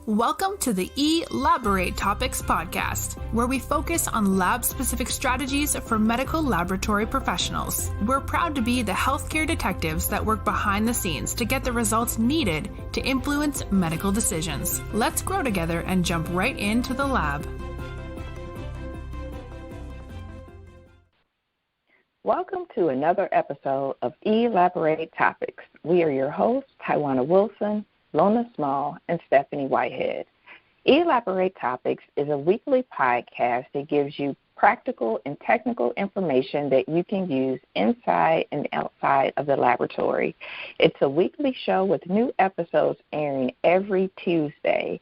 Welcome to the eLABorate Topics podcast, where we focus on lab-specific strategies for medical laboratory professionals. We're proud to be the healthcare detectives that work behind the scenes to get the results needed to influence medical decisions. Let's grow together and jump right into the lab. Welcome to another episode of eLABorate Topics. We are your hosts, Tywauna Wilson, Lona Small, and Stephanie Whitehead. eLABorate Topics is a weekly podcast that gives you practical and technical information that you can use inside and outside of the laboratory. It's a weekly show with new episodes airing every Tuesday.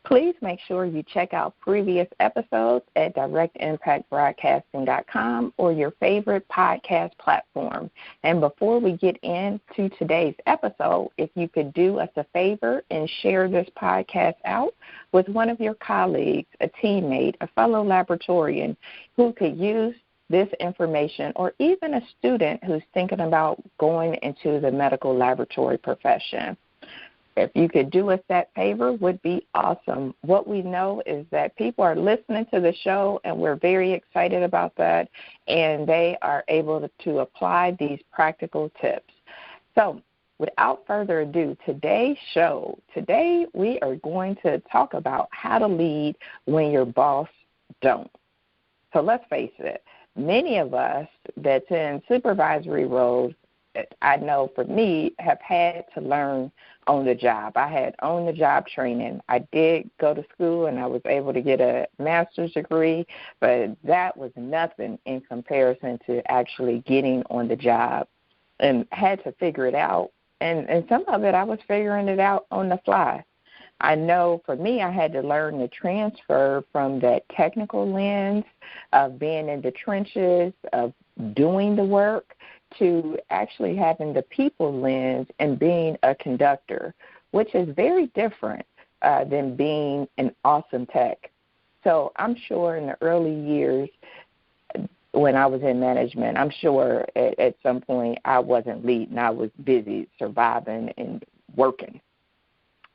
Please make sure you check out previous episodes at directimpactbroadcasting.com or your favorite podcast platform. And before we get into today's episode, if you could do us a favor and share this podcast out with one of your colleagues, a teammate, a fellow laboratorian who could use this information, or even a student who's thinking about going into the medical laboratory profession. If you could do us that favor, would be awesome. What we know is that people are listening to the show, and we're very excited about that, and they are able to apply these practical tips. So without further ado, today we are going to talk about how to lead when your boss don't. So let's face it, many of us that's in supervisory roles, I know for me, have had to learn on the job. I had on-the-job training. I did go to school, and I was able to get a master's degree, but that was nothing in comparison to actually getting on the job, and had to figure it out. And some of it, I was figuring it out on the fly. I know for me, I had to learn to transfer from that technical lens of being in the trenches, of doing the work, to actually having the people lens and being a conductor, which is very different than being an awesome tech. So I'm sure in the early years when I was in management, I'm sure at some point I wasn't leading. I was busy surviving and working.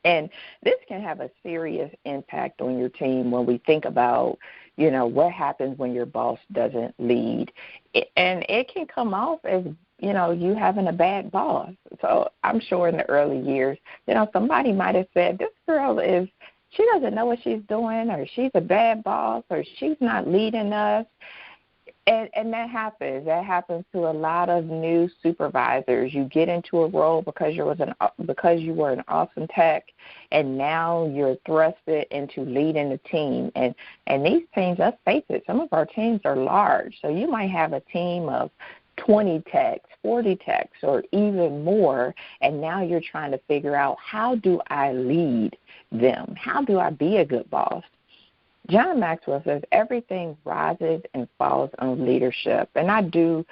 And this can have a serious impact on your team when we think about, what happens when your boss doesn't lead. And it can come off as, you having a bad boss. So I'm sure in the early years, somebody might have said, this girl she doesn't know what she's doing, or she's a bad boss, or she's not leading us. And that happens. That happens to a lot of new supervisors. You get into a role because you were an awesome tech, and now you're thrusted into leading the team. And these teams, let's face it, some of our teams are large. So you might have a team of 20 techs, 40 techs, or even more, and now you're trying to figure out, how do I lead them? How do I be a good boss? John Maxwell says everything rises and falls on leadership, and I do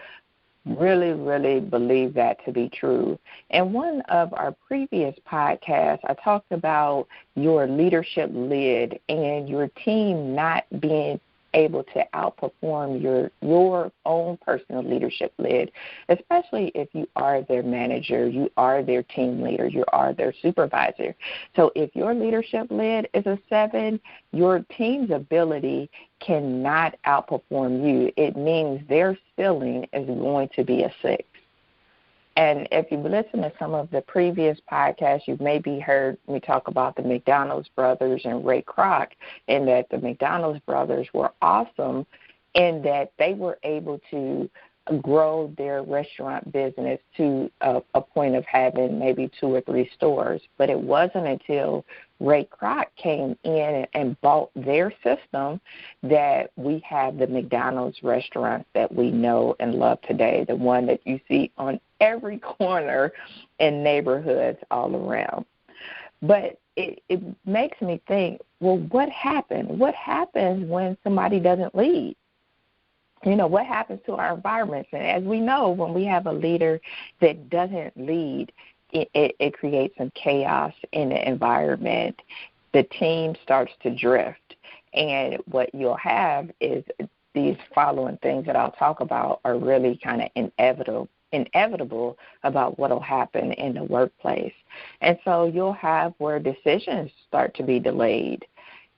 really, really believe that to be true. In one of our previous podcasts, I talked about your leadership lid and your team not being able to outperform your own personal leadership lid, especially if you are their manager, you are their team leader, you are their supervisor. So if your leadership lid is a 7, your team's ability cannot outperform you. It means their ceiling is going to be a 6. And if you listen to some of the previous podcasts, you've maybe heard me talk about the McDonald's brothers and Ray Kroc, and that the McDonald's brothers were awesome in that they were able to grow their restaurant business to a point of having maybe 2 or 3 stores. But it wasn't until Ray Kroc came in and bought their system that we have the McDonald's restaurants that we know and love today, the one that you see on every corner in neighborhoods all around. But it makes me think, well, what happened? What happens when somebody doesn't lead? What happens to our environments? And as we know, when we have a leader that doesn't lead, it creates some chaos in the environment. The team starts to drift. And what you'll have is these following things that I'll talk about are really kind of inevitable about what will happen in the workplace. And so you'll have where decisions start to be delayed.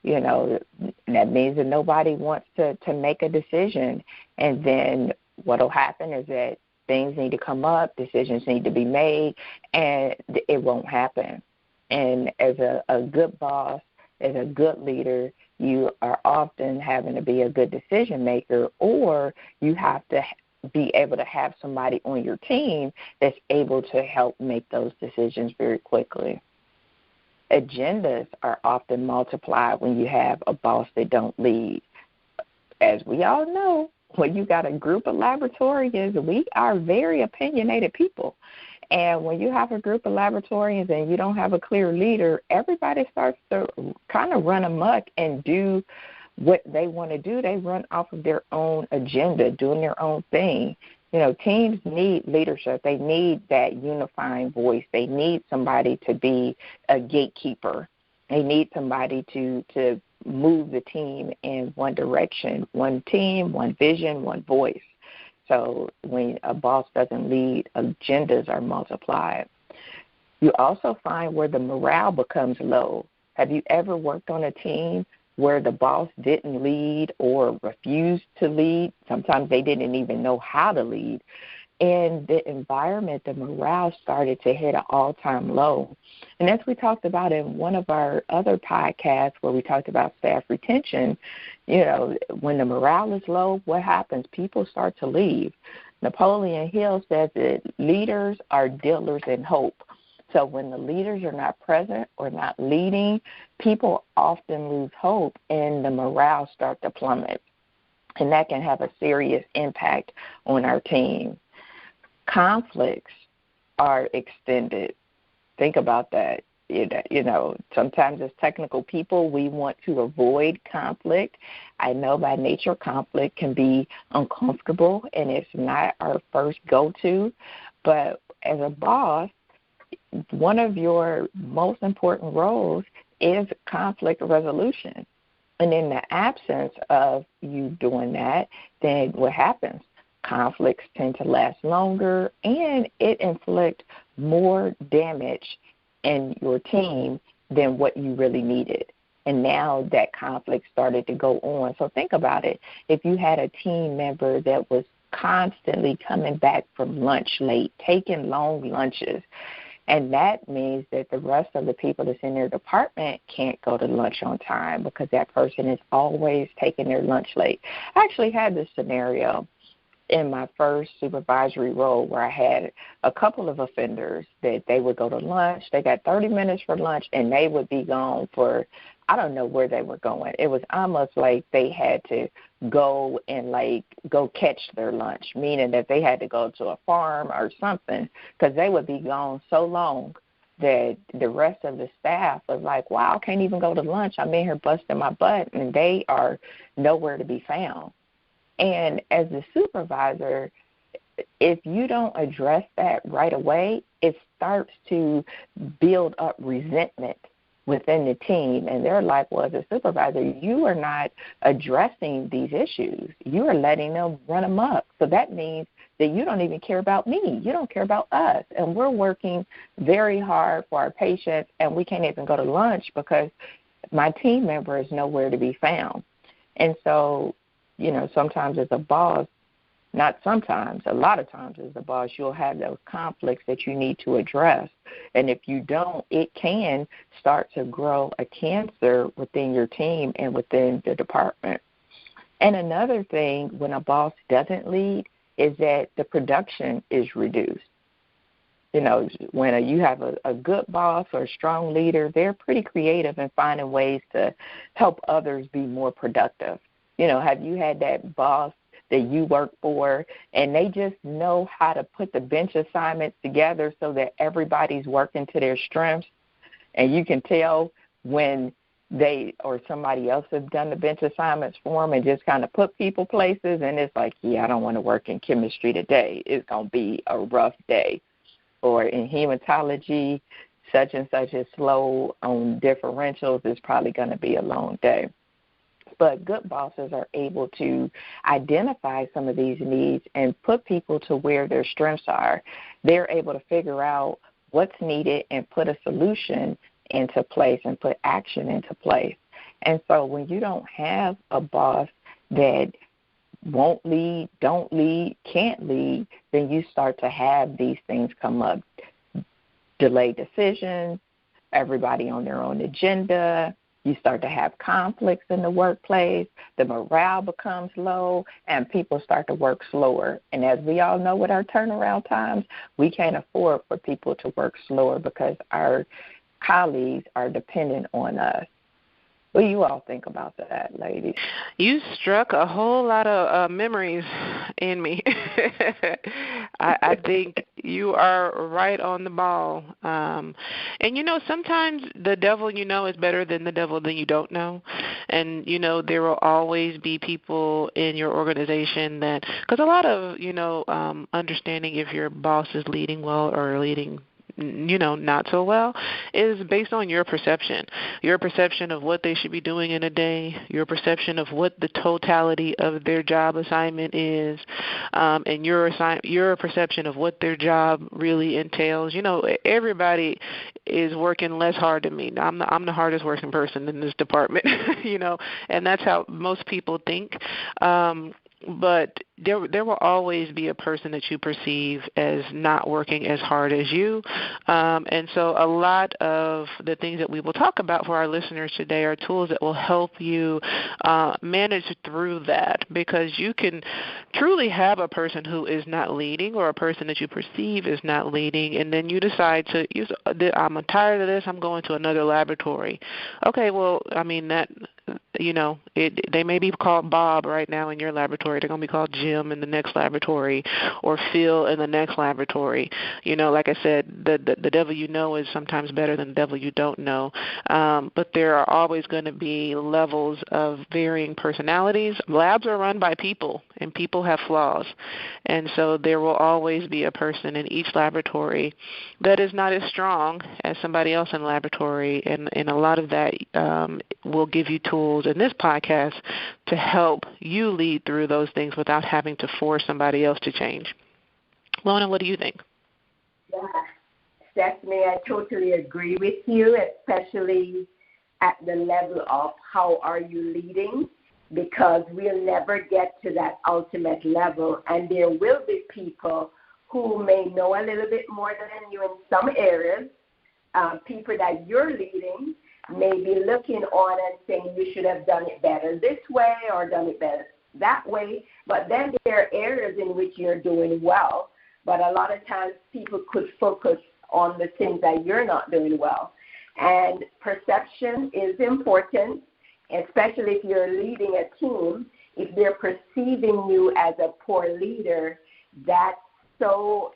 That means that nobody wants to make a decision. And then what will happen is that things need to come up, decisions need to be made, and it won't happen. And as a good boss, as a good leader, you are often having to be a good decision maker, or you have to be able to have somebody on your team that's able to help make those decisions very quickly. Agendas are often multiplied when you have a boss that don't lead. As we all know, when you got a group of laboratorians, we are very opinionated people. And when you have a group of laboratorians and you don't have a clear leader, everybody starts to kind of run amok and do what they want to do. They run off of their own agenda, doing their own thing. Teams need leadership. They need that unifying voice. They need somebody to be a gatekeeper. They need somebody to move the team in one direction, one team, one vision, one voice. So when a boss doesn't lead, agendas are multiplied. You also find where the morale becomes low. Have you ever worked on a team where the boss didn't lead or refused to lead? Sometimes they didn't even know how to lead. And the environment, the morale started to hit an all-time low. And as we talked about in one of our other podcasts where we talked about staff retention, when the morale is low, what happens? People start to leave. Napoleon Hill says that leaders are dealers in hope. So when the leaders are not present or not leading, people often lose hope and the morale starts to plummet. And that can have a serious impact on our team. Conflicts are extended. Think about that. Sometimes as technical people, we want to avoid conflict. I know by nature conflict can be uncomfortable, and it's not our first go-to. But as a boss, one of your most important roles is conflict resolution. And in the absence of you doing that, then what happens? Conflicts tend to last longer, and it inflicts more damage in your team than what you really needed. And now that conflict started to go on. So think about it. If you had a team member that was constantly coming back from lunch late, taking long lunches, and that means that the rest of the people that's in their department can't go to lunch on time because that person is always taking their lunch late. I actually had this scenario in my first supervisory role where I had a couple of offenders that they would go to lunch. They got 30 minutes for lunch, and they would be gone for, I don't know where they were going. It was almost like they had to go and, go catch their lunch, meaning that they had to go to a farm or something because they would be gone so long that the rest of the staff was like, wow, I can't even go to lunch. I'm in here busting my butt, and they are nowhere to be found. And as the supervisor, if you don't address that right away, it starts to build up resentment within the team. And they're like, well, as a supervisor, you are not addressing these issues. You are letting them run amok. So that means that you don't even care about me. You don't care about us. And we're working very hard for our patients, and we can't even go to lunch because my team member is nowhere to be found. And so, sometimes as a boss, not sometimes, a lot of times as a boss, you'll have those conflicts that you need to address. And if you don't, it can start to grow a cancer within your team and within the department. And another thing when a boss doesn't lead is that the production is reduced. When you have a good boss or a strong leader, they're pretty creative in finding ways to help others be more productive. Have you had that boss that you work for, and they just know how to put the bench assignments together so that everybody's working to their strengths? And you can tell when they or somebody else has done the bench assignments for them and just kind of put people places, and it's like, I don't want to work in chemistry today. It's going to be a rough day. Or in hematology, such and such is slow on differentials. It's probably going to be a long day. But good bosses are able to identify some of these needs and put people to where their strengths are. They're able to figure out what's needed and put a solution into place and put action into place. And so when you don't have a boss that won't lead, don't lead, can't lead, then you start to have these things come up. Delayed decisions, everybody on their own agenda. You start to have conflicts in the workplace. The morale becomes low, and people start to work slower. And as we all know with our turnaround times, we can't afford for people to work slower because our colleagues are dependent on us. What do you all think about that, ladies? You struck a whole lot of memories in me. I think you are right on the ball. And, sometimes the devil you know is better than the devil that you don't know. And, there will always be people in your organization that – because a lot of, understanding if your boss is leading well or leading not so well, is based on your perception of what they should be doing in a day, your perception of what the totality of their job assignment is, and your perception of what their job really entails. Everybody is working less hard than me. I'm the hardest working person in this department, and that's how most people think. But there will always be a person that you perceive as not working as hard as you. And so a lot of the things that we will talk about for our listeners today are tools that will help you manage through that, because you can truly have a person who is not leading or a person that you perceive is not leading, and then you decide to use, I'm tired of this, I'm going to another laboratory. Okay, well, they may be called Bob right now in your laboratory. They're going to be called Jim in the next laboratory, or Phil in the next laboratory. Like I said, the devil you know is sometimes better than the devil you don't know. But there are always going to be levels of varying personalities. Labs are run by people, and people have flaws. And so there will always be a person in each laboratory that is not as strong as somebody else in the laboratory. And a lot of that will give you tools in this podcast to help you lead through those things without having to force somebody else to change. Lona, what do you think? Yeah, Stephanie, I totally agree with you, especially at the level of how are you leading, because we'll never get to that ultimate level, and there will be people who may know a little bit more than you in some areas, people that you're leading may be looking on and saying you should have done it better this way or done it better that way. But then there are areas in which you're doing well, but a lot of times people could focus on the things that you're not doing well. And perception is important, especially if you're leading a team. If they're perceiving you as a poor leader, that's so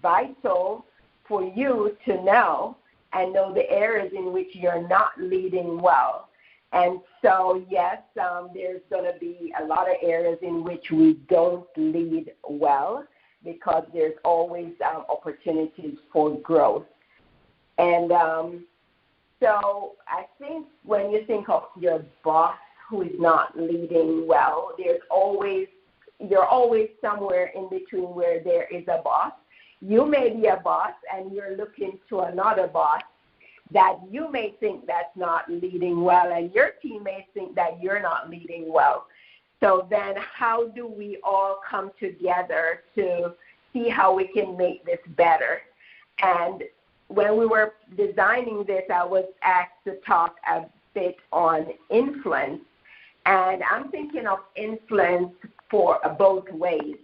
vital for you to know and know the areas in which you're not leading well. And so, yes, there's going to be a lot of areas in which we don't lead well, because there's always opportunities for growth. And so I think when you think of your boss who is not leading well, you're always somewhere in between where there is a boss. You may be a boss and you're looking to another boss that you may think that's not leading well, and your team may think that you're not leading well. So then how do we all come together to see how we can make this better? And when we were designing this, I was asked to talk a bit on influence. And I'm thinking of influence for both ways.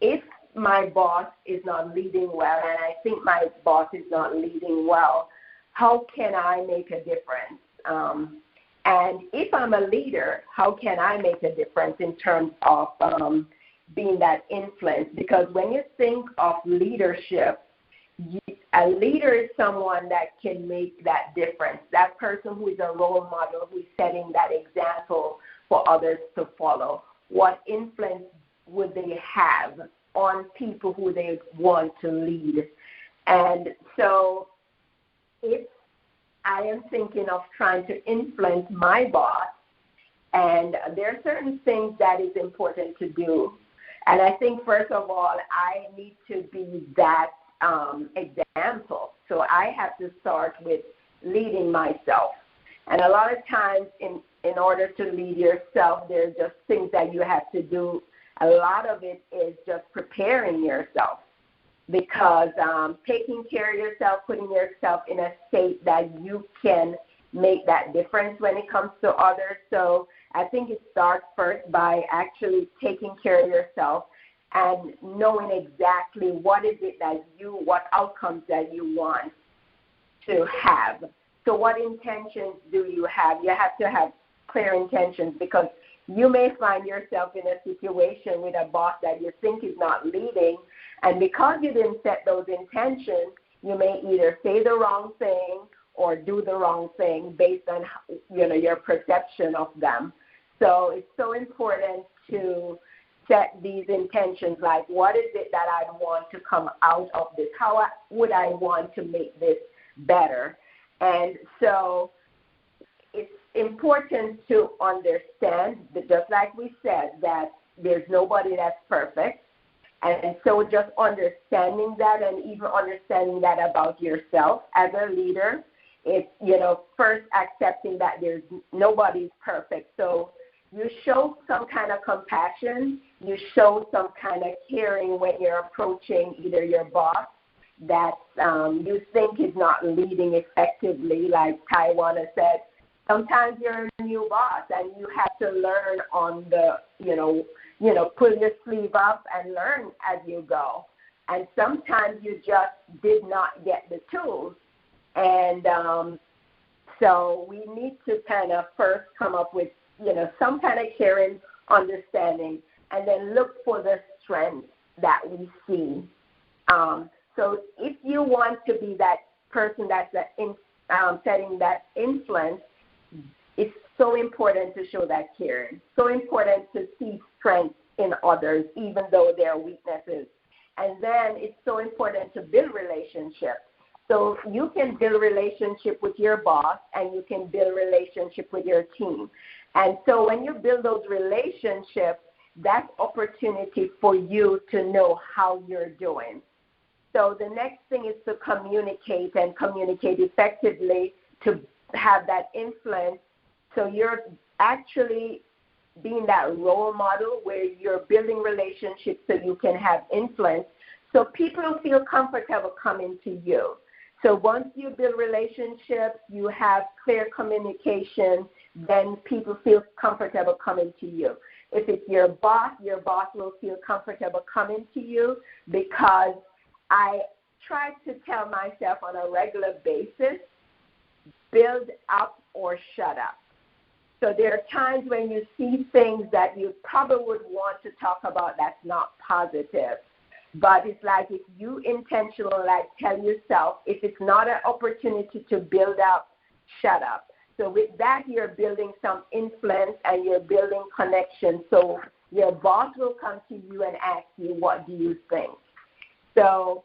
If my boss is not leading well, and I think my boss is not leading well, how can I make a difference? And if I'm a leader, how can I make a difference in terms of being that influence? Because when you think of leadership, a leader is someone that can make that difference, that person who is a role model, who is setting that example for others to follow. What influence would they have on people who they want to lead? And so if I am thinking of trying to influence my boss, And there are certain things that is important to do. And I think, first of all, I need to be that example. So I have to start with leading myself. And a lot of times in order to lead yourself, there's just things that you have to do. A lot of it is just preparing yourself, because taking care of yourself, putting yourself in a state that you can make that difference when it comes to others. So I think it starts first by actually taking care of yourself and knowing exactly what outcomes that you want to have. So what intentions do you have? You have to have clear intentions, because you may find yourself in a situation with a boss that you think is not leading, and because you didn't set those intentions, you may either say the wrong thing or do the wrong thing based on your perception of them. So it's so important to set these intentions, like what is it that I want to come out of this? How would I want to make this better? And so it's important to understand that, just like we said, that there's nobody that's perfect. And so just understanding that, and even understanding that about yourself as a leader, it's, first accepting that there's nobody's perfect. So you show some kind of compassion, you show some kind of caring when you're approaching either your boss that you think is not leading effectively. Like Tywauna said, sometimes you're a new boss and you have to learn on the, pull your sleeve up and learn as you go. And sometimes you just did not get the tools. And so we need to kind of first come up with, some kind of caring, understanding, and then look for the strengths that we see. So if you want to be that person that's setting that influence, it's so important to show that caring, so important to see strengths in others, even though there are weaknesses. And then it's so important to build relationships. So you can build relationship with your boss, and you can build relationship with your team. And so when you build those relationships, that's opportunity for you to know how you're doing. So the next thing is to communicate, and communicate effectively to have that influence. So you're actually being that role model where you're building relationships so you can have influence, so people feel comfortable coming to you. So once you build relationships, you have clear communication, then people feel comfortable coming to you. If it's your boss will feel comfortable coming to you, because I try to tell myself on a regular basis, build up or shut up. So there are times when you see things that you probably would want to talk about that's not positive. But it's like, if you intentionally tell yourself, if it's not an opportunity to build up, shut up. So with that, you're building some influence and you're building connection. So your boss will come to you and ask you, what do you think? So,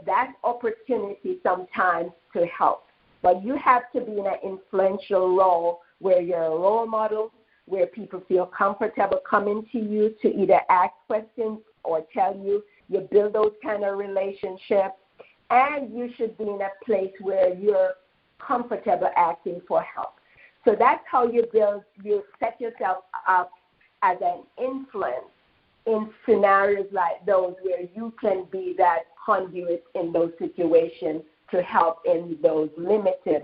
that's opportunity sometimes to help. But you have to be in an influential role where you're a role model, where people feel comfortable coming to you to either ask questions or tell you. You build those kind of relationships, and you should be in a place where you're comfortable asking for help. So that's how you set yourself up as an influence in scenarios like those, where you can be that conduit in those situations to help in those limited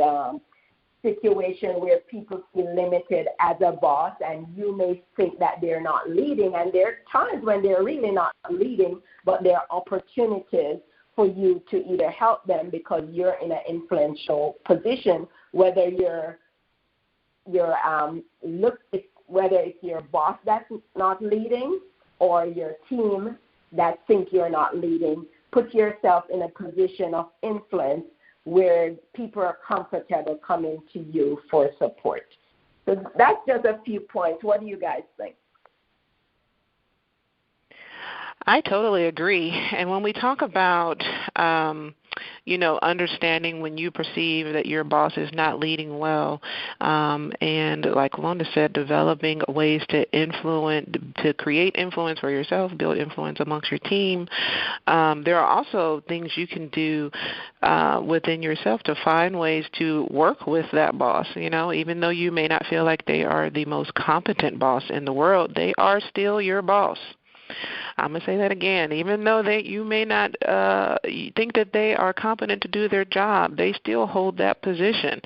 situations where people feel limited as a boss, and you may think that they're not leading, and there are times when they're really not leading, but there are opportunities for you to either help them because you're in an influential position, whether whether it's your boss that's not leading or your team that think you're not leading. Put yourself in a position of influence where people are comfortable coming to you for support. So that's just a few points. What do you guys think? I totally agree. And when we talk about understanding when you perceive that your boss is not leading well, and like Lona said, developing ways to create influence for yourself, build influence amongst your team. There are also things you can do within yourself to find ways to work with that boss. Even though you may not feel like they are the most competent boss in the world, they are still your boss. I'm going to say that again. Even though you may not think that they are competent to do their job, they still hold that position.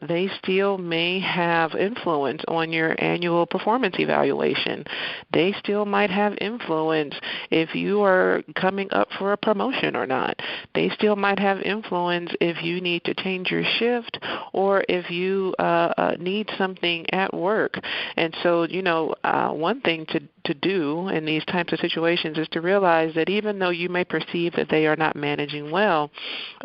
They still may have influence on your annual performance evaluation. They still might have influence if you are coming up for a promotion or not. They still might have influence if you need to change your shift or if you need something at work. And so, one thing to do in these types of situations is to realize that even though you may perceive that they are not managing well,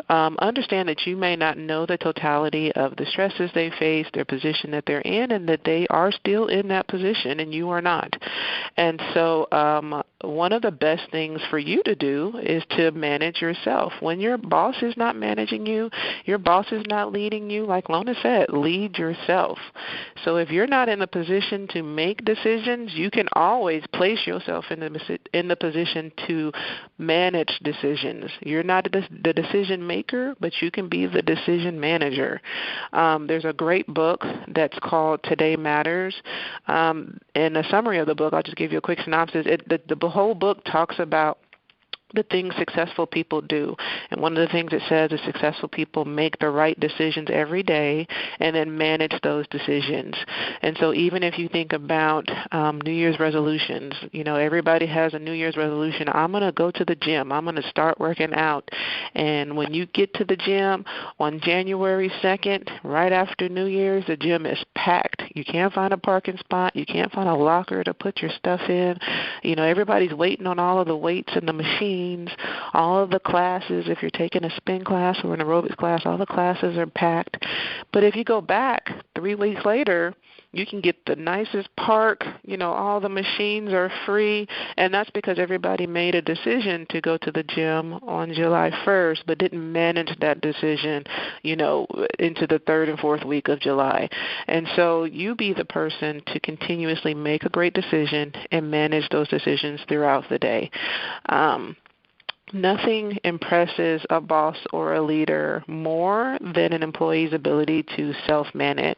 understand that you may not know the totality of the stresses they face, their position that they're in, and that they are still in that position and you are not. And so one of the best things for you to do is to manage yourself. When your boss is not managing you, your boss is not leading you, like Lona said, lead yourself. So if you're not in the position to make decisions, you can always place yourself in the position to manage decisions. You're not the decision maker, but you can be the decision manager. There's a great book that's called Today Matters. In a summary of the book, I'll just give you a quick synopsis. The whole book talks about the things successful people do. And one of the things it says is successful people make the right decisions every day and then manage those decisions. And so even if you think about New Year's resolutions, everybody has a New Year's resolution. I'm going to go to the gym. I'm going to start working out. And when you get to the gym on January 2nd, right after New Year's, the gym is packed. You can't find a parking spot. You can't find a locker to put your stuff in. Everybody's waiting on all of the weights and the machines. All of the classes, if you're taking a spin class or an aerobics class, all the classes are packed. But if you go back 3 weeks later, you can get the nicest park, all the machines are free, and that's because everybody made a decision to go to the gym on July 1st, but didn't manage that decision, into the 3rd and 4th week of July. And so you be the person to continuously make a great decision and manage those decisions throughout the day. Nothing impresses a boss or a leader more than an employee's ability to self-manage.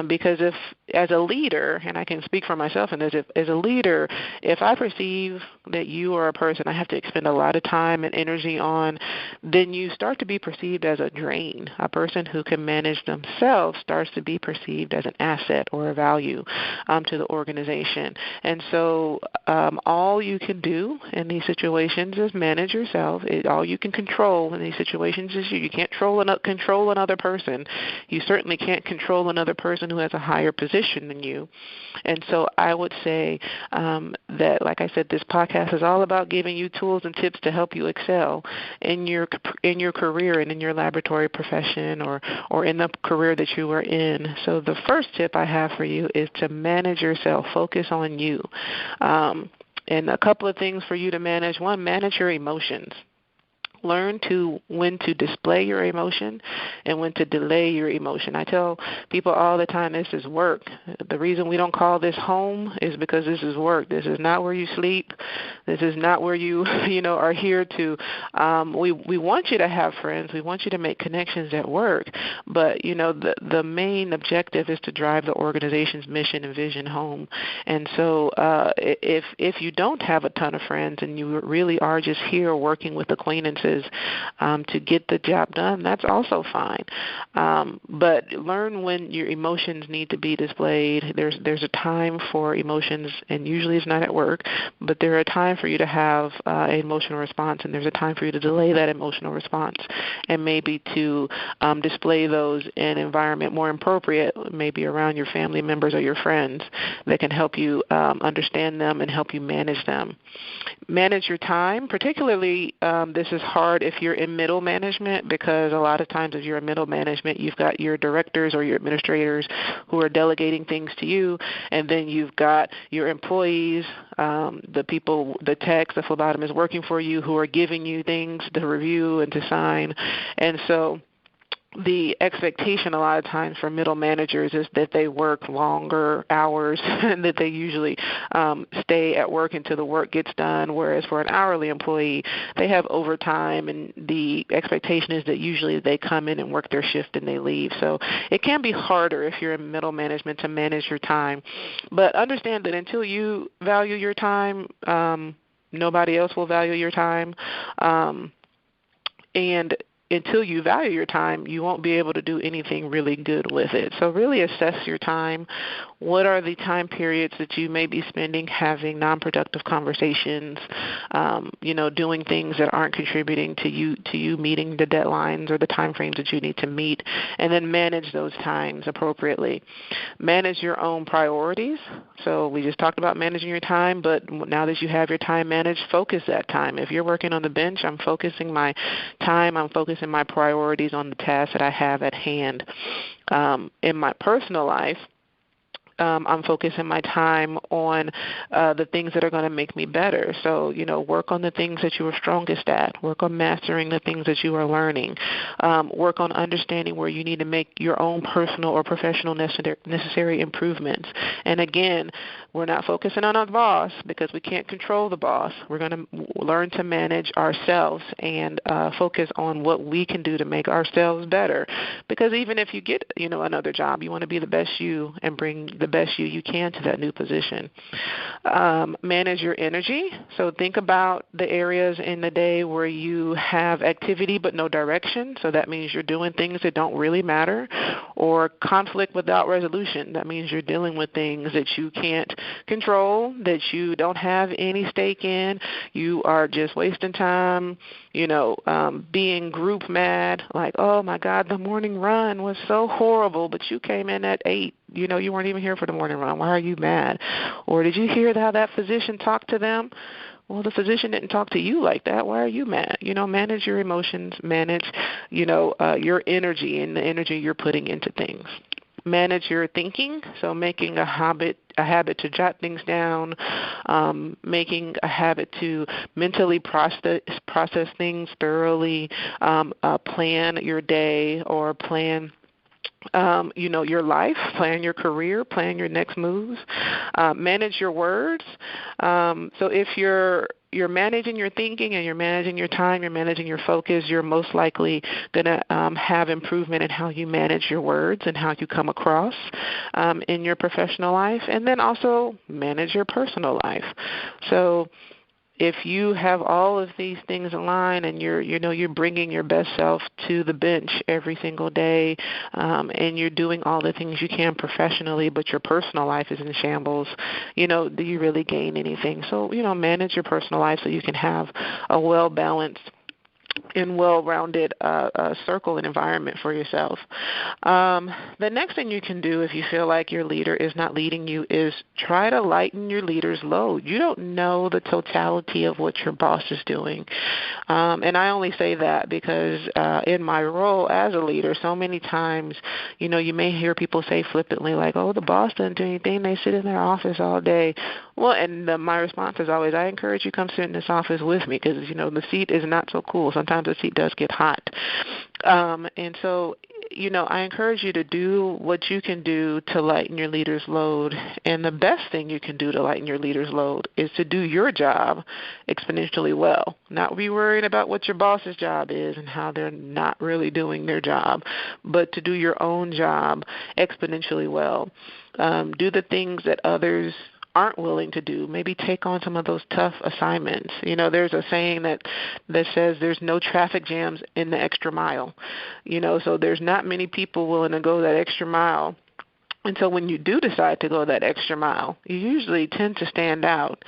Because if, as a leader, and I can speak for myself in this, as a leader, if I perceive that you are a person I have to expend a lot of time and energy on, then you start to be perceived as a drain. A person who can manage themselves starts to be perceived as an asset or a value to the organization. And so all you can do in these situations is manage yourself. All you can control in these situations is you. You can't control another person. You certainly can't control another person who has a higher position than you. And so I would say that, like I said, this podcast is all about giving you tools and tips to help you excel in your career and in your laboratory profession or in the career that you are in. So the first tip I have for you is to manage yourself. Focus on you. And a couple of things for you to manage. One, manage your emotions. Learn when to display your emotion and when to delay your emotion. I tell people all the time, this is work. The reason we don't call this home is because this is work. This is not where you sleep. This is not where you are here to. We want you to have friends. We want you to make connections at work. But the main objective is to drive the organization's mission and vision home. And so if you don't have a ton of friends and you really are just here working with acquaintances to get the job done, that's also fine. But learn when your emotions need to be displayed. There's a time for emotions, and usually it's not at work, but there's a time for you to have an emotional response, and there's a time for you to delay that emotional response, and maybe to display those in an environment more appropriate, maybe around your family members or your friends that can help you understand them and help you manage them. Manage your time. Particularly, this is hard hard if you're in middle management, because a lot of times if you're in middle management, you've got your directors or your administrators who are delegating things to you, and then you've got your employees, the people, the techs, the phlebotomists working for you who are giving you things to review and to sign. And so the expectation a lot of times for middle managers is that they work longer hours and that they usually stay at work until the work gets done, whereas for an hourly employee, they have overtime, and the expectation is that usually they come in and work their shift and they leave. So it can be harder if you're in middle management to manage your time. But understand that until you value your time, nobody else will value your time. And until you value your time, you won't be able to do anything really good with it. So really assess your time. What are the time periods that you may be spending having non-productive conversations, doing things that aren't contributing to you meeting the deadlines or the time frames that you need to meet, and then manage those times appropriately. Manage your own priorities. So we just talked about managing your time, but now that you have your time managed, focus that time. If you're working on the bench, I'm focusing my time, I'm focusing my priorities on the tasks that I have at hand. In my personal life, I'm focusing my time on the things that are going to make me better. So, work on the things that you are strongest at. Work on mastering the things that you are learning. Work on understanding where you need to make your own personal or professional necessary improvements. And again, we're not focusing on our boss because we can't control the boss. We're going to learn to manage ourselves and focus on what we can do to make ourselves better. Because even if you get, another job, you want to be the best you and bring the best you can to that new position. Manage your energy. So think about the areas in the day where you have activity but no direction. So that means you're doing things that don't really matter. Or conflict without resolution. That means you're dealing with things that you can't control, that you don't have any stake in. You are just wasting time, being group mad, like, oh my God, the morning run was so horrible, but you came in at 8. You weren't even here for the morning run. Why are you mad? Or did you hear how that physician talked to them? Well, the physician didn't talk to you like that. Why are you mad? Manage your emotions, manage, your energy and the energy you're putting into things. Manage your thinking, so making a habit to jot things down, making a habit to mentally process things thoroughly, plan your day or plan your life, plan your career, plan your next moves, manage your words. So if you're managing your thinking and you're managing your time, you're managing your focus, you're most likely going to have improvement in how you manage your words and how you come across in your professional life, and then also manage your personal life. So if you have all of these things aligned and you're bringing your best self to the bench every single day, and you're doing all the things you can professionally, but your personal life is in shambles, do you really gain anything? So, manage your personal life so you can have a well-balanced and well-rounded circle and environment for yourself. The next thing you can do if you feel like your leader is not leading you is try to lighten your leader's load. You don't know the totality of what your boss is doing. And I only say that because in my role as a leader, so many times, you may hear people say flippantly like, oh, the boss doesn't do anything. They sit in their office all day. Well, and my response is always, I encourage you to come sit in this office with me because, the seat is not so cool. Sometimes the seat does get hot. And so, I encourage you to do what you can do to lighten your leader's load. And the best thing you can do to lighten your leader's load is to do your job exponentially well. Not be worried about what your boss's job is and how they're not really doing their job, but to do your own job exponentially well. Do the things that others aren't willing to do. Maybe take on some of those tough assignments. There's a saying that says there's no traffic jams in the extra mile. So there's not many people willing to go that extra mile And so when you do decide to go that extra mile, you usually tend to stand out.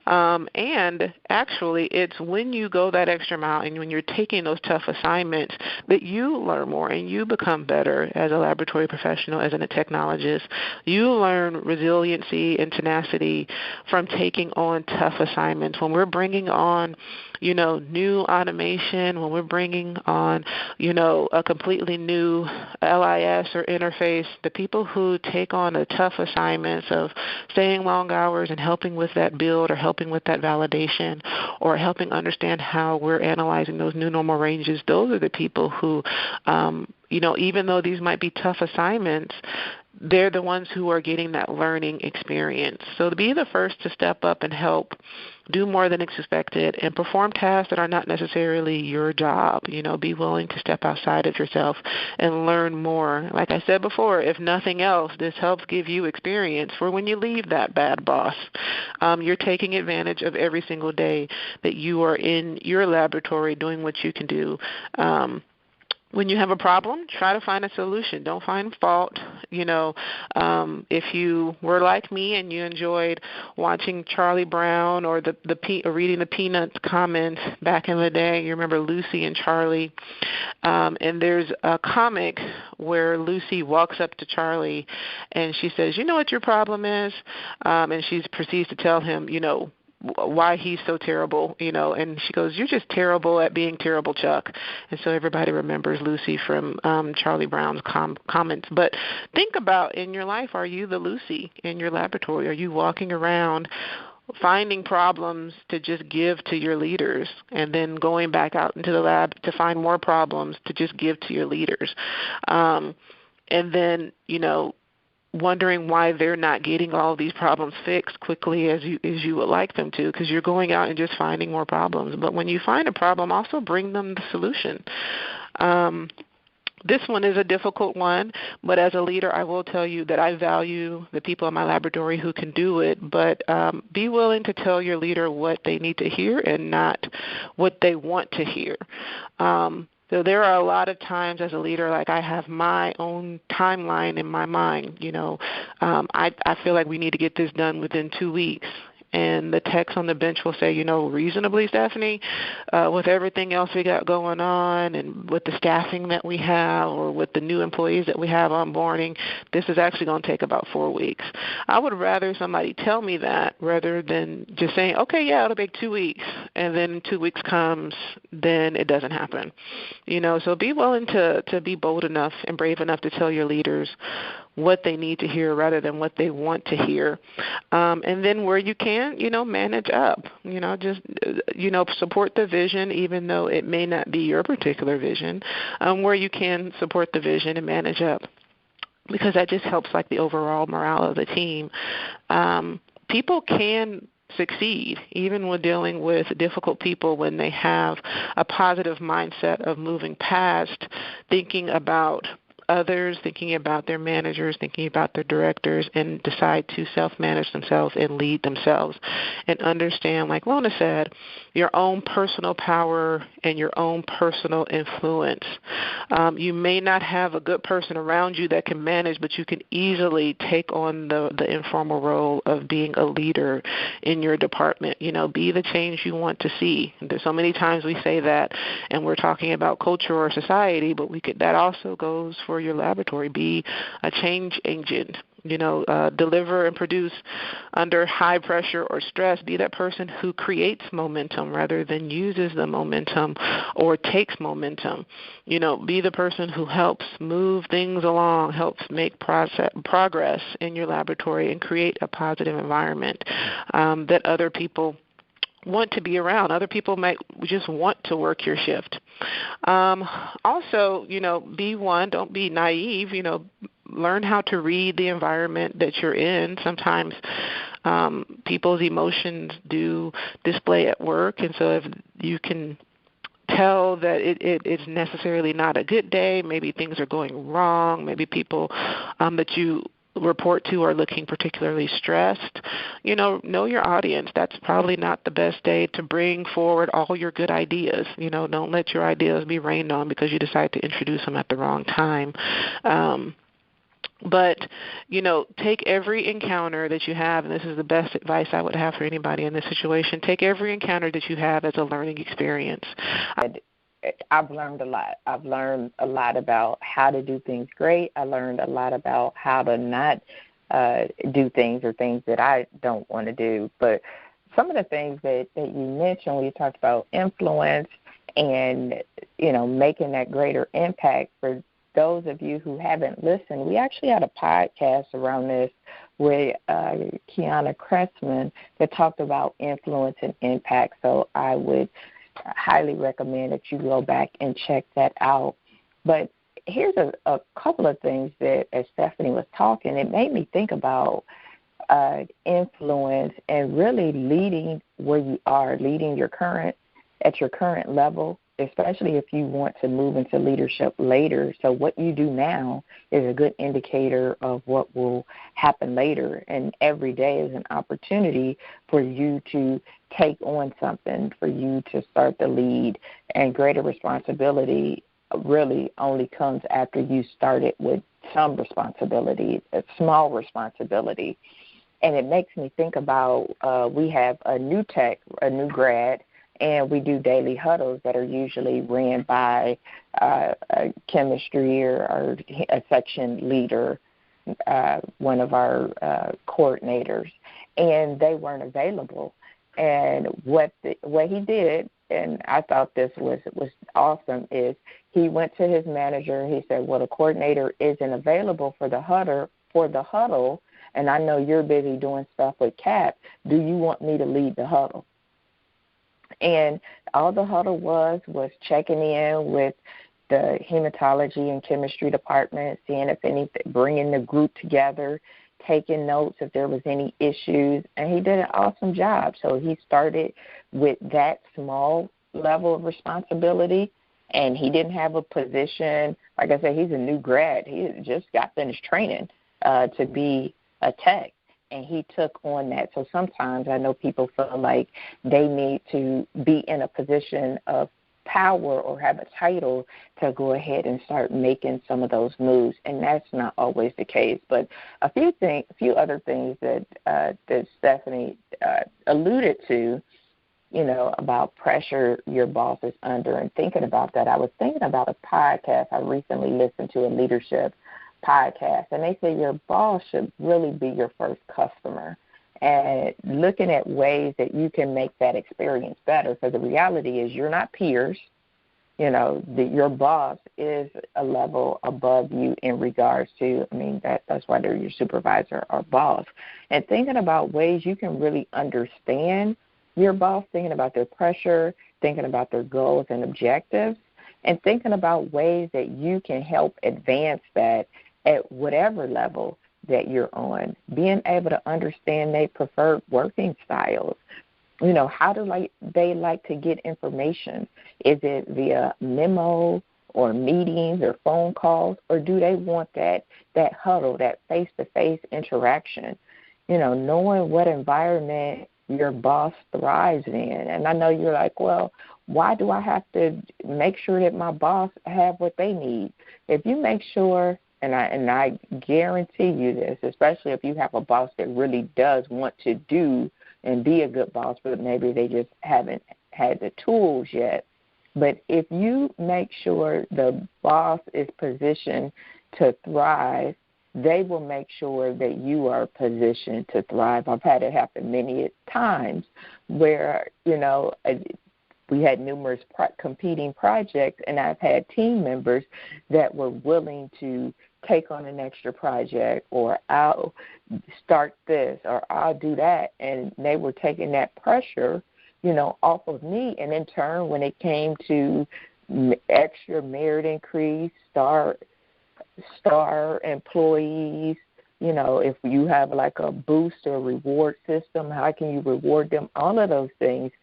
And actually, it's when you go that extra mile and when you're taking those tough assignments that you learn more and you become better as a laboratory professional, as a technologist. You learn resiliency and tenacity from taking on tough assignments. When we're bringing on, new automation, when we're bringing on, a completely new LIS or interface, the people who take on the tough assignments of staying long hours and helping with that build or helping with that validation or helping understand how we're analyzing those new normal ranges, those are the people who, even though these might be tough assignments, they're the ones who are getting that learning experience. So to be the first to step up and help do more than expected and perform tasks that are not necessarily your job, be willing to step outside of yourself and learn more. Like I said before, if nothing else, this helps give you experience for when you leave that bad boss. You're taking advantage of every single day that you are in your laboratory doing what you can do. When you have a problem, try to find a solution. Don't find fault. If you were like me and you enjoyed watching Charlie Brown or or reading the Peanuts comments back in the day, you remember Lucy and Charlie. And there's a comic where Lucy walks up to Charlie and she says, "You know what your problem is?" And she proceeds to tell him, why he's so terrible, and she goes, "You're just terrible at being terrible, Chuck." And so everybody remembers Lucy from Charlie Brown's comments. But think about, in your life, are you the Lucy in your laboratory? Are you walking around finding problems to just give to your leaders and then going back out into the lab to find more problems to just give to your leaders? And then, wondering why they're not getting all of these problems fixed quickly as you would like them to, because you're going out and just finding more problems. But when you find a problem, also bring them the solution. This one is a difficult one, but as a leader, I will tell you that I value the people in my laboratory who can do it, but be willing to tell your leader what they need to hear and not what they want to hear. So there are a lot of times as a leader, like I have my own timeline in my mind. I feel like we need to get this done within 2 weeks. And the techs on the bench will say, reasonably, Stephanie, with everything else we got going on and with the staffing that we have or with the new employees that we have onboarding, this is actually going to take about 4 weeks. I would rather somebody tell me that rather than just saying, okay, yeah, it'll take 2 weeks, and then 2 weeks comes, then it doesn't happen. So be willing to be bold enough and brave enough to tell your leaders what they need to hear rather than what they want to hear. And then where you can, manage up. Just support the vision even though it may not be your particular vision, where you can support the vision and manage up, because that just helps like the overall morale of the team. People can succeed even when dealing with difficult people when they have a positive mindset of moving past thinking about others, thinking about their managers, thinking about their directors, and decide to self-manage themselves and lead themselves and understand, like Lona said, your own personal power and your own personal influence. You may not have a good person around you that can manage, but you can easily take on the informal role of being a leader in your department. Be the change you want to see. There's so many times we say that, and we're talking about culture or society, but that also goes for your laboratory. Be a change agent. Deliver and produce under high pressure or stress. Be that person who creates momentum rather than uses the momentum or takes momentum. Be the person who helps move things along, helps make progress in your laboratory and create a positive environment that other people want to be around. Other people might just want to work your shift. Also, don't be naive, learn how to read the environment that you're in. Sometimes people's emotions do display at work, and so if you can tell that it's necessarily not a good day, maybe things are going wrong, maybe people that you report to are looking particularly stressed, know your audience. That's probably not the best day to bring forward all your good ideas. Don't let your ideas be rained on because you decide to introduce them at the wrong time. But, take every encounter that you have, and this is the best advice I would have for anybody in this situation, take every encounter that you have as a learning experience. I've learned a lot. I've learned a lot about how to do things great. I learned a lot about how to not do things or things that I don't want to do. But some of the things that you mentioned when you talked about influence and, making that greater impact, for those of you who haven't listened, we actually had a podcast around this with Kiana Cressman that talked about influence and impact. So I would highly recommend that you go back and check that out. But here's a couple of things that, as Stephanie was talking, it made me think about influence and really leading where you are, leading at your current level, especially if you want to move into leadership later. So what you do now is a good indicator of what will happen later. And every day is an opportunity for you to take on something, for you to start the lead. And greater responsibility really only comes after you started with some responsibility, a small responsibility. And it makes me think about we have a new grad, and we do daily huddles that are usually ran by a chemistry or a section leader, one of our coordinators, and they weren't available. And what he did, and I thought this was awesome, is he went to his manager and he said, well, the coordinator isn't available for the huddle, and I know you're busy doing stuff with CAP. Do you want me to lead the huddle? And all the huddle was checking in with the hematology and chemistry department, seeing if anything, bringing the group together, taking notes if there was any issues, and he did an awesome job. So he started with that small level of responsibility, and he didn't have a position. Like I said, he's a new grad. He just got finished training to be a tech. And he took on that. So sometimes I know people feel like they need to be in a position of power or have a title to go ahead and start making some of those moves, and that's not always the case. But a few other things that Stephanie alluded to, about pressure your boss is under, and thinking about that, I was thinking about a podcast I recently listened to, a leadership podcast, and they say your boss should really be your first customer, and looking at ways that you can make that experience better. Because the reality is you're not peers. Your boss is a level above you in regards to, that's why they're your supervisor or boss. And thinking about ways you can really understand your boss, thinking about their pressure, thinking about their goals and objectives, and thinking about ways that you can help advance that at whatever level that you're on, being able to understand their preferred working styles. How do they like to get information? Is it via memo or meetings or phone calls, or do they want that huddle, that face-to-face interaction? Knowing what environment your boss thrives in. And I know you're like, well, why do I have to make sure that my boss have what they need? If you make sure, and I guarantee you this, especially if you have a boss that really does want to do and be a good boss, but maybe they just haven't had the tools yet. But if you make sure the boss is positioned to thrive, they will make sure that you are positioned to thrive. I've had it happen many times where, we had numerous competing projects, and I've had team members that were willing to take on an extra project, or I'll start this, or I'll do that, and they were taking that pressure, off of me. And in turn, when it came to extra merit increase, star employees, if you have like a boost or reward system, how can you reward them? All of those things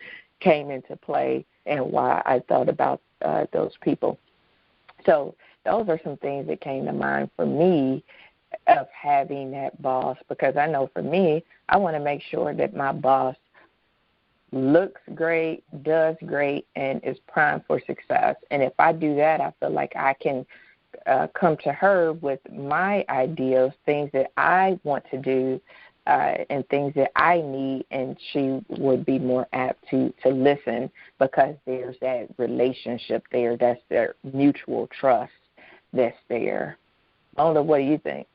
came into play, and why I thought about those people. So those are some things that came to mind for me of having that boss, because I know for me, I want to make sure that my boss looks great, does great, and is primed for success. And if I do that, I feel like I can come to her with my ideas, things that I want to do, and things that I need, and she would be more apt to listen because there's that relationship there. That's their mutual trust that's there. Lona, what do you think?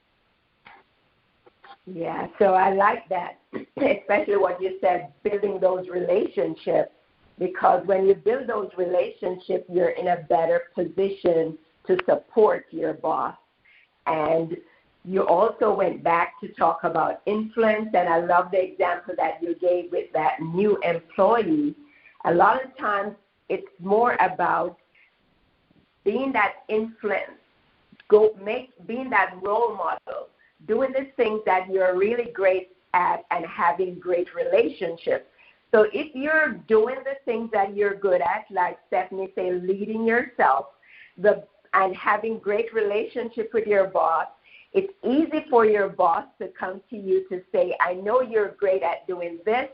Yeah, so I like that, especially what you said, building those relationships, because when you build those relationships, you're in a better position to support your boss. And you also went back to talk about influence, and I love the example that you gave with that new employee. A lot of times it's more about being that influence, being that role model, doing the things that you're really great at and having great relationships. So if you're doing the things that you're good at, like Stephanie said, leading yourself and having great relationship with your boss, it's easy for your boss to come to you to say, I know you're great at doing this.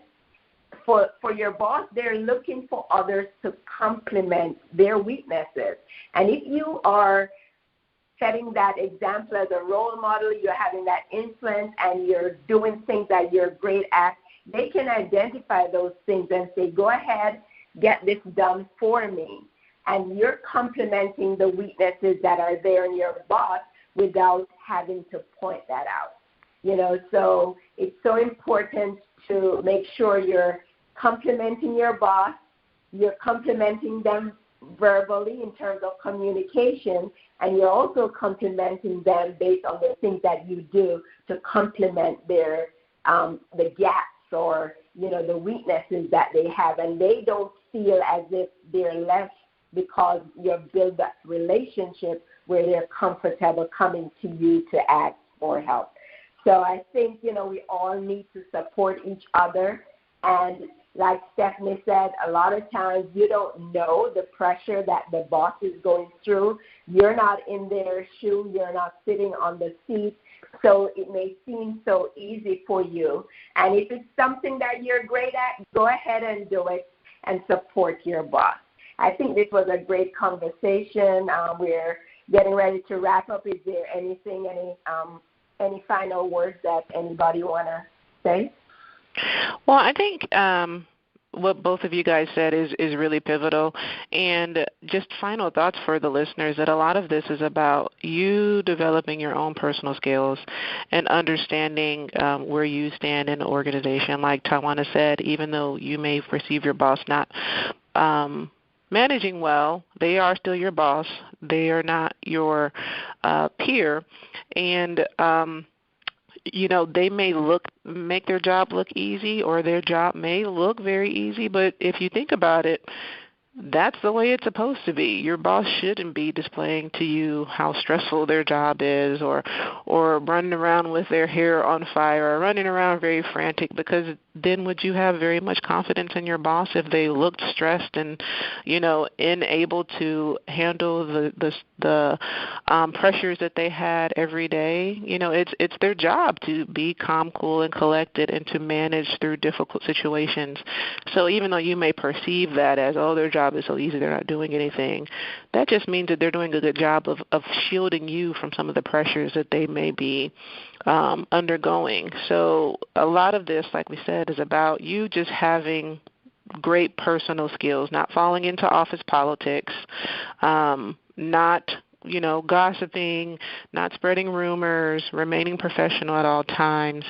For your boss, they're looking for others to complement their weaknesses. And if you are setting that example as a role model, you're having that influence, and you're doing things that you're great at, they can identify those things and say, go ahead, get this done for me. And you're complementing the weaknesses that are there in your boss without having to point that out. So it's so important to make sure you're complimenting your boss, you're complimenting them verbally in terms of communication, and you're also complimenting them based on the things that you do to complement their the gaps or the weaknesses that they have, and they don't feel as if they're left because you've built that relationship where they're comfortable coming to you to ask for help. So I think we all need to support each other, and like Stephanie said, a lot of times you don't know the pressure that the boss is going through. You're not in their shoe. You're not sitting on the seat. So it may seem so easy for you. And if it's something that you're great at, go ahead and do it and support your boss. I think this was a great conversation. We're getting ready to wrap up. Is there anything, any final words that anybody want to say? Well, I think what both of you guys said is really pivotal. And just final thoughts for the listeners, that a lot of this is about you developing your own personal skills and understanding where you stand in the organization. Like Tywauna said, even though you may perceive your boss not managing well, they are still your boss. They are not your peer. And they may make their job look easy, or their job may look very easy, but if you think about it, that's the way it's supposed to be. Your boss shouldn't be displaying to you how stressful their job is, or running around with their hair on fire, or running around very frantic, because then would you have very much confidence in your boss if they looked stressed and, unable to handle the pressures that they had every day? It's their job to be calm, cool, and collected, and to manage through difficult situations. So even though you may perceive that as, their job is so easy, they're not doing anything, that just means that they're doing a good job of shielding you from some of the pressures that they may be undergoing. So a lot of this, like we said, is about you just having great personal skills, not falling into office politics, not gossiping, not spreading rumors, remaining professional at all times,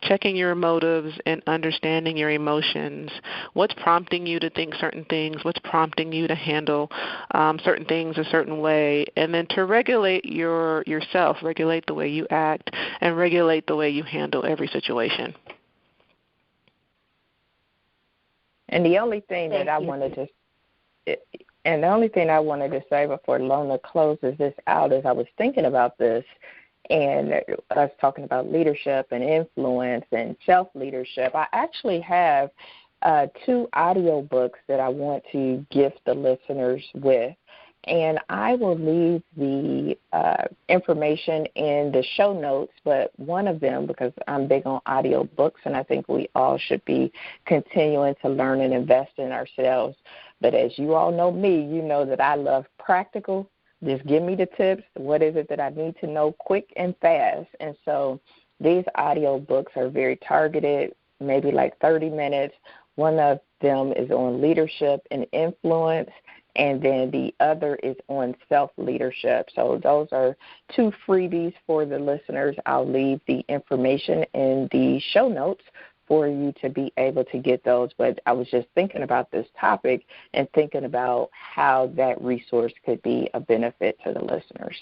checking your motives and understanding your emotions, what's prompting you to think certain things, what's prompting you to handle certain things a certain way, and then to regulate yourself, regulate the way you act, and regulate the way you handle every situation. And the only thing that I wanted to say before Lona closes this out is I was thinking about this, and us talking about leadership and influence and self-leadership. I actually have 2 audio books that I want to gift the listeners with, and I will leave the information in the show notes, but one of them, because I'm big on audio books, and I think we all should be continuing to learn and invest in ourselves. But as you all know me, you know that I love practical Just give me the tips. What is it that I need to know quick and fast? And so these audio books are very targeted, maybe like 30 minutes. One of them is on leadership and influence, and then the other is on self-leadership. So those are 2 freebies for the listeners. I'll leave the information in the show notes for you to be able to get those. But I was just thinking about this topic and thinking about how that resource could be a benefit to the listeners.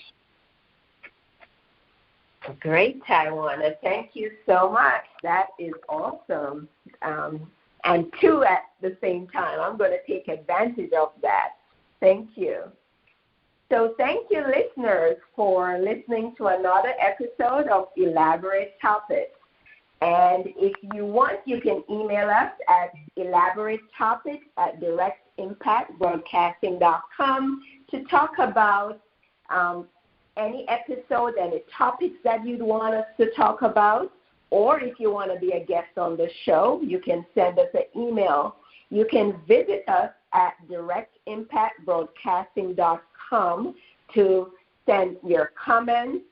Great, Tywauna. Thank you so much. That is awesome. And 2 at the same time. I'm going to take advantage of that. Thank you. So thank you, listeners, for listening to another episode of eLABorate Topics. And if you want, you can email us at eLABorateTopics@directimpactbroadcasting.com to talk about any episode, any topics that you'd want us to talk about. Or if you want to be a guest on the show, you can send us an email. You can visit us at directimpactbroadcasting.com to send your comments,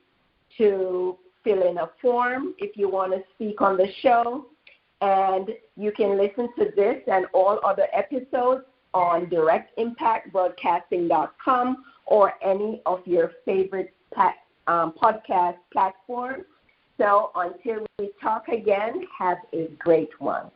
to fill in a form if you want to speak on the show. And you can listen to this and all other episodes on directimpactbroadcasting.com or any of your favorite podcast platforms. So until we talk again, have a great one.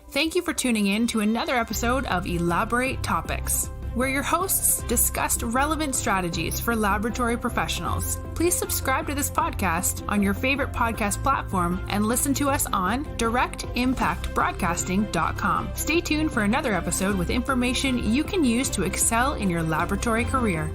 Thank you for tuning in to another episode of eLABorate Topics, where your hosts discussed relevant strategies for laboratory professionals. Please subscribe to this podcast on your favorite podcast platform and listen to us on directimpactbroadcasting.com. Stay tuned for another episode with information you can use to excel in your laboratory career.